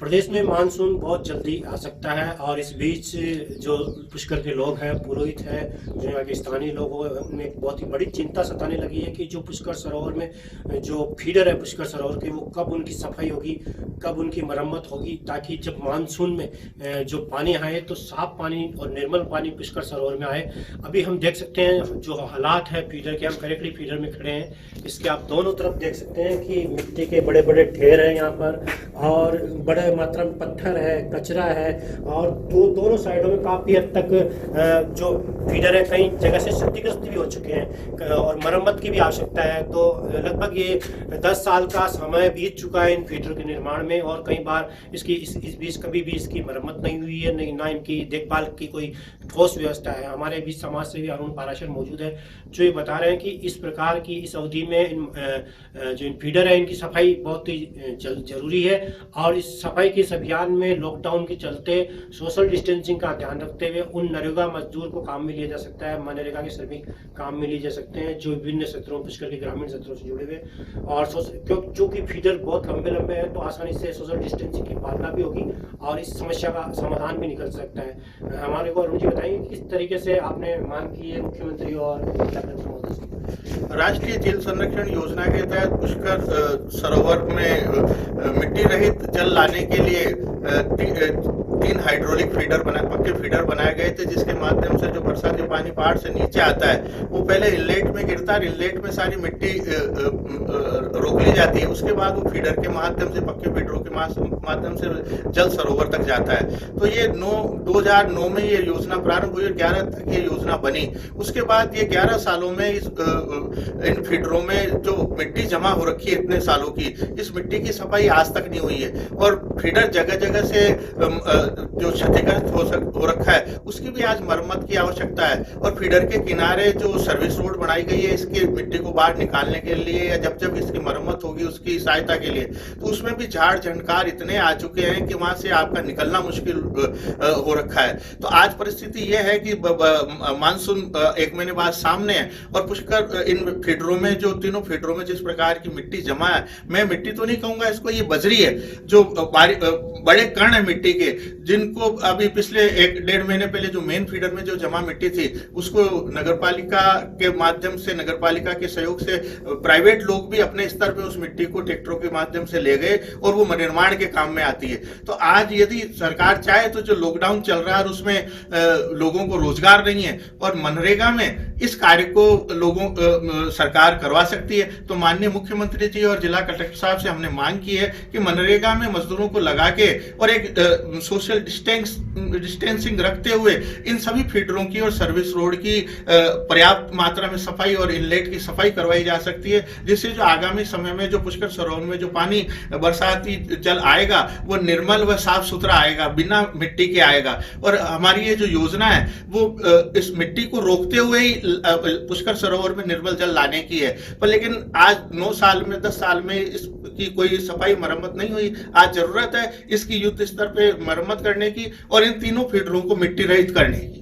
प्रदेश में मानसून बहुत जल्दी आ सकता है और इस बीच जो पुष्कर के लोग हैं, पुरोहित हैं, जो यहाँ के स्थानीय लोग हैं, उन्हें एक बहुत ही बड़ी चिंता सताने लगी है कि जो पुष्कर सरोवर में जो फीडर है पुष्कर सरोवर के, वो कब उनकी सफाई होगी, कब उनकी मरम्मत होगी, ताकि जब मानसून में जो पानी आए तो साफ पानी और निर्मल पानी पुष्कर सरोवर में आए। अभी हम देख सकते हैं जो हालात है फीडर के, हम करेक्टली फीडर में खड़े हैं। इसके आप दोनों तरफ देख सकते हैं कि मिट्टी के बड़े बड़े ढेर हैं यहाँ पर, और बड़े मात्रा में पत्थर है, कचरा है, और दोनों साइडों में काफ़ी हद तक जो फीडर है कई जगह से क्षतिग्रस्त भी हो चुके हैं और मरम्मत की भी आवश्यकता है। तो लगभग ये 10 साल का समय बीत चुका है इन फीडर के निर्माण में, और कई बार इसकी इस बीच कभी भी इसकी मरम्मत नहीं हुई है, नहीं ना इनकी देखभाल की कोई ठोस व्यवस्था है। हमारे बीच समाज सेवी अरुण पाराशर मौजूद है, जो ये बता रहे हैं कि इस प्रकार की इस अवधि में जो इन फीडर है इनकी सफाई बहुत ही जरूरी है, और इस सफाई के इस अभियान में लॉकडाउन के चलते सोशल डिस्टेंसिंग का ध्यान रखते हुए उन नरेगा मजदूर को काम में लिया जा सकता है, मनरेगा के श्रमिक काम में लिए जा सकते हैं जो विभिन्न क्षेत्रों पुष्कर के ग्रामीण क्षेत्रों से जुड़े हुए, और जो कि फीडर बहुत लंबे लंबे हैं तो आसानी से सोशल डिस्टेंसिंग की पालना भी होगी और इस समस्या का समाधान भी निकल सकता है। हमारे को अरुण जी बताइए किस तरीके से आपने मांग की है मुख्यमंत्री और महोदय से। राष्ट्रीय जल संरक्षण योजना के तहत पुष्कर सरोवर में मिट्टी रहित जल लाने के लिए 3 हाइड्रोलिक फीडर पक्के फीडर बनाए गए थे, जिसके माध्यम से जो बरसात के पानी पहाड़ से नीचे आता है वो पहले इनलेट में गिरता है, इनलेट में सारी मिट्टी रोक ली जाती है, उसके बाद वो फीडर के माध्यम से, पक्के फीडरों के माध्यम से जल सरोवर तक जाता है। तो ये 2009 में ये योजना प्रारंभ हुई और 11 तक ये योजना बनी। उसके बाद ये 11 सालों में इन फीडरों में जो मिट्टी जमा हो रखी है इतने सालों की, इस मिट्टी की सफाई आज तक नहीं हुई है, और फीडर जगह जगह से जो क्षतिग्रस्त हो रखा है उसकी भी आज मरम्मत की आवश्यकता है। और फीडर के किनारे जो सर्विस रोड बनाई गई है इसकी मिट्टी को बाहर निकालने के लिए, या जब जब इसकी मरम्मत होगी उसकी सहायता के लिए, तो उसमें भी झाड़ झंकार इतने आ चुके हैं कि वहां से आपका निकलना मुश्किल हो रखा है। तो आज परिस्थिति यह है कि मानसून 1 महीने बाद सामने है, और पुष्कर इन फीडरों में, जो तीनों फीडरों में जिस प्रकार की मिट्टी जमा है, मैं मिट्टी तो नहीं कहूंगा इसको, ये बजरी है, जो बड़े कण है मिट्टी के, जिनको अभी पिछले 1-1.5 महीने पहले जो मेन फीडर में जो जमा मिट्टी थी उसको नगरपालिका के माध्यम से, नगरपालिका के सहयोग से प्राइवेट लोग भी अपने स्तर पे उस मिट्टी को ट्रैक्टरों के माध्यम से ले गए और वो निर्माण के काम में आती है। तो आज यदि सरकार चाहे तो जो लॉकडाउन चल रहा है और उसमें लोगों को रोजगार नहीं है, और मनरेगा में इस कार्य को सरकार करवा सकती है, तो माननीय मुख्यमंत्री जी और जिला कलेक्टर साहब से हमने मांग की है कि मनरेगा में मजदूरों को लगा के और एक सोशल डिस्टेंसिंग रखते हुए इन सभी फीडरों की और सर्विस रोड की पर्याप्त मात्रा में सफाई और इनलेट की सफाई करवाई जा सकती है, जिससे जो आगामी समय में जो पुष्कर सरोवर में जो पानी बरसाती जल आएगा वो निर्मल व साफ सुथरा आएगा, बिना मिट्टी के आएगा। और हमारी ये जो योजना है वो इस मिट्टी को रोकते हुए ही पुष्कर सरोवर में निर्मल जल लाने की है, पर लेकिन आज 9 साल में 10 साल में इसकी कोई सफाई मरम्मत नहीं हुई। आज जरूरत है इसकी युद्ध स्तर पे मरम्मत करने की और इन तीनों फीडरों को मिट्टी रहित करने की।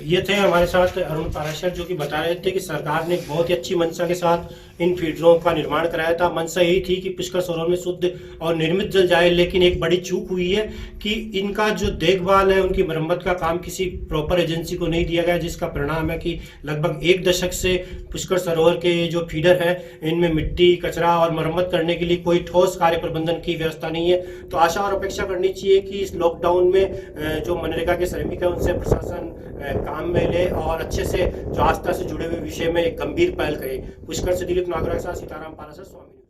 ये थे हमारे साथ अरुण पाराशर, जो कि बता रहे थे कि सरकार ने बहुत ही अच्छी मंशा के साथ इन फीडरों का निर्माण कराया था। मंशा यही थी कि पुष्कर सरोवर में शुद्ध और निर्मित जल जाए, लेकिन एक बड़ी चूक हुई है कि इनका जो देखभाल है, उनकी मरम्मत का काम किसी प्रॉपर एजेंसी को नहीं दिया गया, जिसका परिणाम है कि लगभग 1 दशक से पुष्कर सरोवर के जो फीडर है इनमें मिट्टी, कचरा और मरम्मत करने के लिए कोई ठोस कार्य प्रबंधन की व्यवस्था नहीं है। तो आशा और अपेक्षा करनी चाहिए कि इस लॉकडाउन में जो मनरेगा के श्रमिक है उनसे प्रशासन काम में ले और अच्छे से जो आस्था से जुड़े हुए विषय में एक गंभीर पहल करे। पुष्कर से दिलीप नागरा के साथ सीताराम पाराशर, स्वामी।